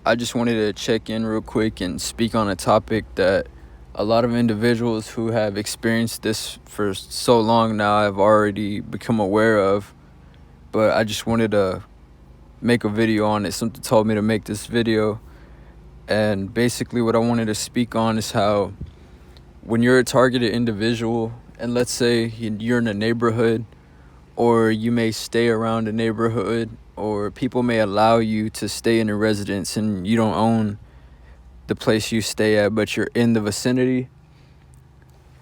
I just wanted to check in real quick and speak on a topic that a lot of individuals who have experienced this for so long now have already become aware of. But I just wanted to make a video on it. Something told me to make this video. And basically, what I wanted to speak on is how when you're a targeted individual, and let's say you're in a neighborhood, or you may stay around a neighborhood, or people may allow you to stay in a residence and you don't own the place you stay at, but you're in the vicinity.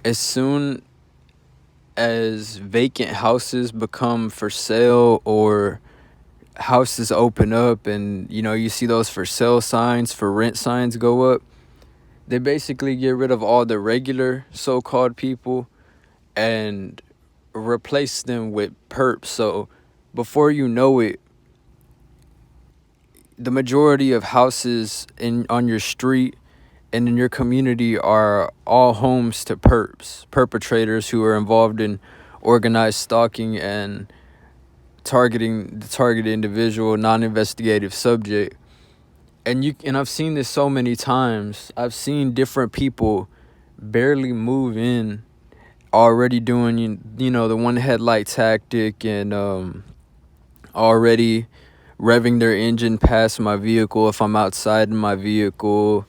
As soon as vacant houses become for sale or houses open up and you see those for sale signs, for rent signs go up, they basically get rid of all the regular so-called people and replace them with perps. So before you know it, the majority of houses on your street and in your community are all homes to perpetrators who are involved in organized stalking and targeting the targeted individual, non-investigative subject. And I've seen this so many times. I've seen different people barely move in already doing the one headlight tactic and already revving their engine past my vehicle if I'm outside in my vehicle,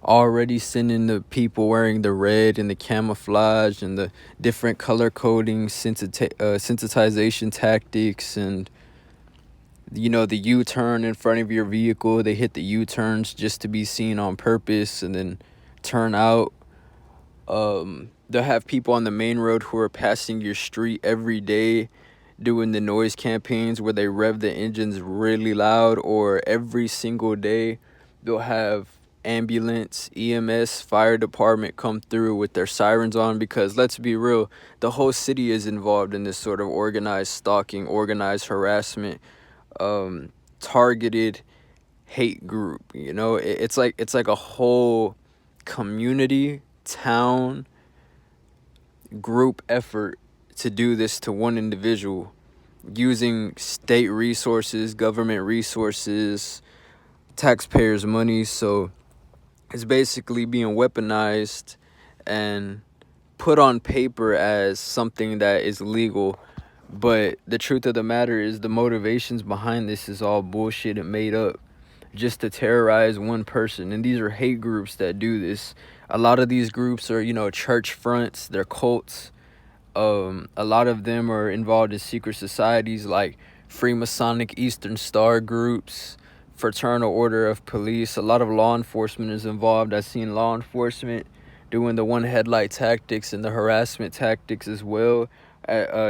already sending the people wearing the red and the camouflage and the different color coding sensitization tactics, and the U-turn in front of your vehicle. They hit the U-turns just to be seen on purpose and then turn out. They'll have people on the main road who are passing your street every day doing the noise campaigns where they rev the engines really loud, or every single day they'll have ambulance, EMS, fire department come through with their sirens on, because let's be real, the whole city is involved in this sort of organized stalking, organized harassment, targeted hate group. It's like a whole community, town, group effort to do this to one individual using state resources, government resources, taxpayers' money. So it's basically being weaponized and put on paper as something that is legal. But the truth of the matter is the motivations behind this is all bullshit and made up just to terrorize one person. And these are hate groups that do this. A lot of these groups are, church fronts, they're cults. A lot of them are involved in secret societies like Freemasonic Eastern Star groups, Fraternal Order of Police. A lot of law enforcement is involved. I've seen law enforcement doing the one headlight tactics and the harassment tactics as well,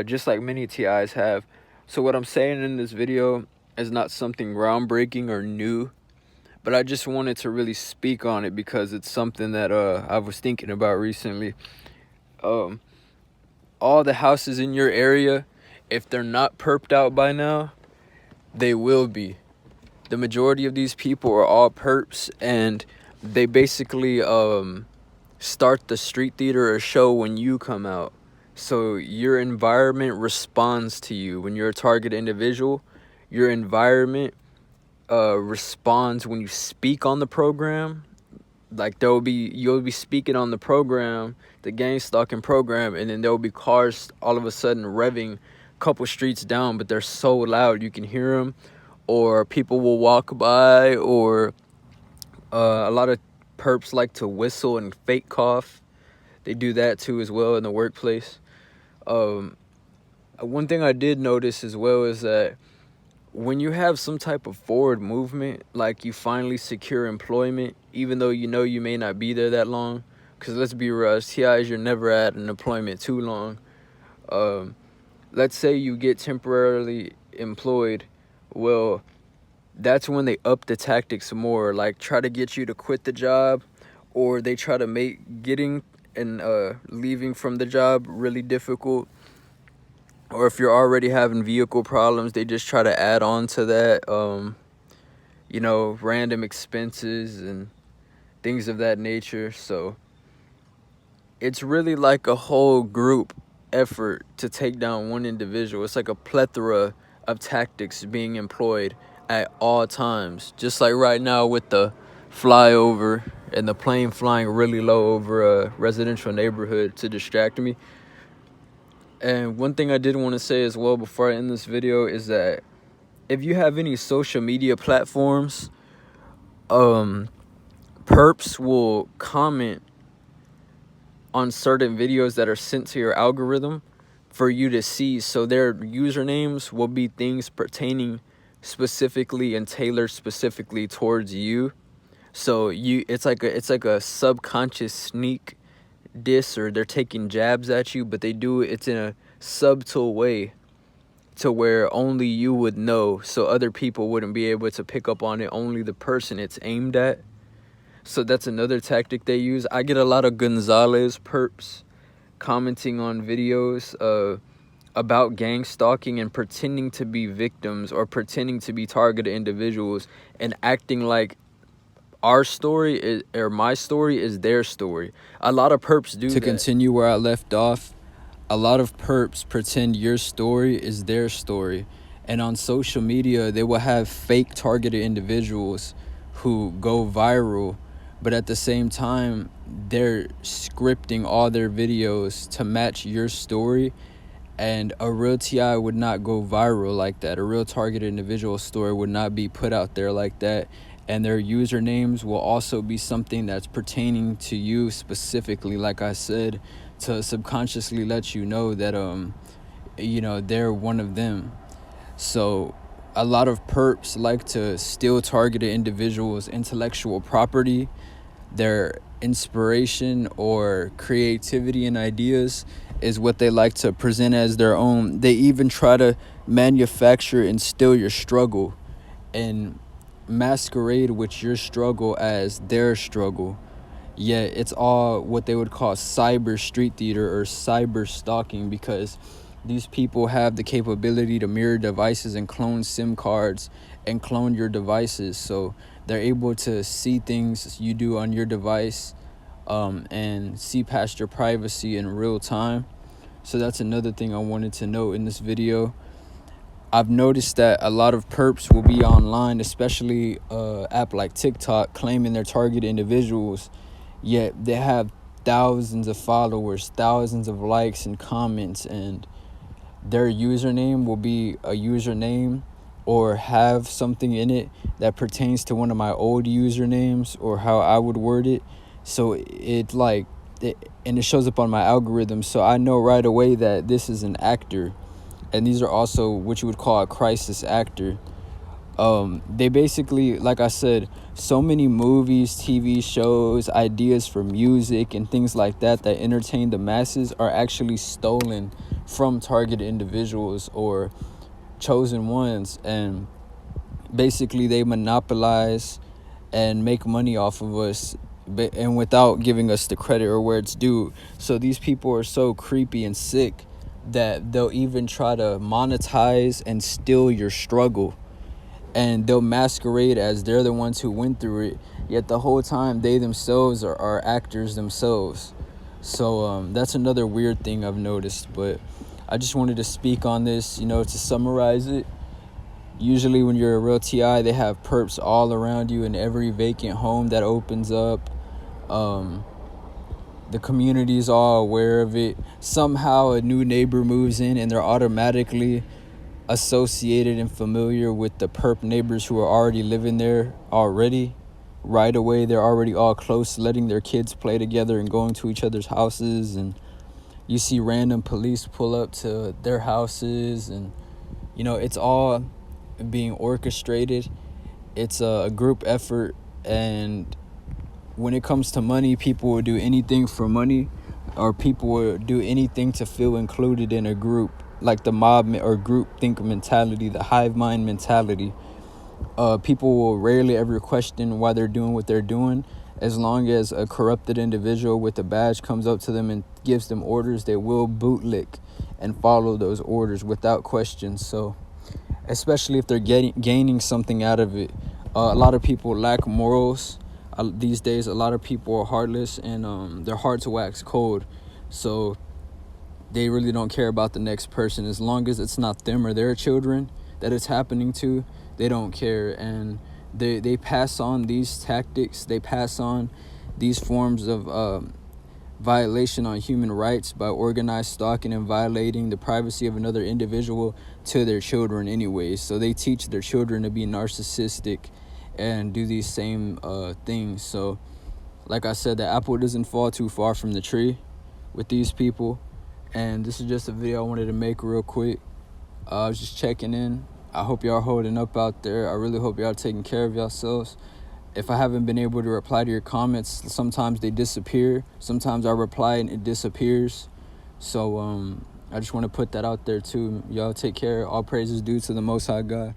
just like many TIs have. So what I'm saying in this video is not something groundbreaking or new, but I just wanted to really speak on it because it's something that I was thinking about recently. All the houses in your area, if they're not perped out by now, they will be. The majority of these people are all perps, and they basically start the street theater or show when you come out. So your environment responds to you. When you're a target individual, your environment responds when you speak on the program. Like you'll be speaking on the program, the Gangstalking program, and then there'll be cars all of a sudden revving a couple streets down, but they're so loud you can hear them. Or people will walk by, or a lot of perps like to whistle and fake cough. They do that too as well in the workplace. One thing I did notice as well is that when you have some type of forward movement, like you finally secure employment, even though you may not be there that long, because let's be real, as TIs, you're never at an employment too long. Let's say you get temporarily employed, well, that's when they up the tactics more, like try to get you to quit the job, or they try to make getting and leaving from the job really difficult. Or if you're already having vehicle problems, they just try to add on to that, random expenses and things of that nature. So it's really like a whole group effort to take down one individual. It's like a plethora of tactics being employed. at all times. Just like right now with the flyover and the plane flying really low over a residential neighborhood to distract me. And one thing I did want to say as well before I end this video is that if you have any social media platforms, perps will comment on certain videos that are sent to your algorithm for you to see. So their usernames will be things pertaining specifically and tailored specifically towards you. So it's like a subconscious sneak diss, or they're taking jabs at you, but they do it's in a subtle way to where only you would know, so other people wouldn't be able to pick up on it, only the person it's aimed at. So that's another tactic they use. I get a lot of Gonzalez perps commenting on videos about gang stalking and pretending to be victims or pretending to be targeted individuals and acting like our story is, or my story is their story. A lot of perps do that. To continue where I left off, a lot of perps pretend your story is their story. And on social media, they will have fake targeted individuals who go viral, but at the same time, they're scripting all their videos to match your story. And a real TI would not go viral like that. A real targeted individual story would not be put out there like that. And their usernames will also be something that's pertaining to you specifically, like I said, to subconsciously let you know that they're one of them. So a lot of perps like to steal targeted individuals' intellectual property, their inspiration or creativity and ideas is what they like to present as their own. They even try to manufacture and steal your struggle and masquerade with your struggle as their struggle. Yet it's all what they would call cyber street theater or cyber stalking, because these people have the capability to mirror devices and clone SIM cards and clone your devices. So they're able to see things you do on your device and see past your privacy in real time. So that's another thing I wanted to note in this video. I've noticed that a lot of perps will be online, especially app like TikTok, claiming they're targeted individuals, yet they have thousands of followers, thousands of likes and comments, and their username will be a username or have something in it that pertains to one of my old usernames or how I would word it. So it shows up on my algorithm, so I know right away that this is an actor. And these are also what you would call a crisis actor. They basically, like I said, so many movies, TV shows, ideas for music and things like that that entertain the masses are actually stolen from targeted individuals or chosen ones. And basically they monopolize and make money off of us, and without giving us the credit or where it's due. So these people are so creepy and sick that they'll even try to monetize and steal your struggle, and they'll masquerade as they're the ones who went through it, yet the whole time they themselves are actors themselves. So that's another weird thing I've noticed. But I just wanted to speak on this, to summarize it. Usually when you're a real TI, they have perps all around you in every vacant home that opens up. The community is all aware of it. Somehow a new neighbor moves in and they're automatically associated and familiar with the perp neighbors who are already living there already. Right away, they're already all close, letting their kids play together and going to each other's houses. And you see random police pull up to their houses, and it's all being orchestrated. It's a group effort, and when it comes to money, people will do anything for money, or people will do anything to feel included in a group, like the mob or group think mentality, the hive mind mentality. People will rarely ever question why they're doing what they're doing. As long as a corrupted individual with a badge comes up to them and gives them orders, they will bootlick and follow those orders without question. So especially if they're gaining something out of it. A lot of people lack morals. These days, a lot of people are heartless, and they're hard to wax cold. So they really don't care about the next person. As long as it's not them or their children that it's happening to, they don't care, and they pass on these tactics, they pass on these forms of violation on human rights by organized stalking and violating the privacy of another individual to their children anyways. So they teach their children to be narcissistic and do these same things. So like I said, the apple doesn't fall too far from the tree with these people. And this is just a video I wanted to make real quick. I was just checking in. I hope y'all holding up out there. I really hope y'all taking care of yourselves. If I haven't been able to reply to your comments, sometimes they disappear. Sometimes I reply and it disappears. So I just want to put that out there too. Y'all take care. All praises due to the Most High God.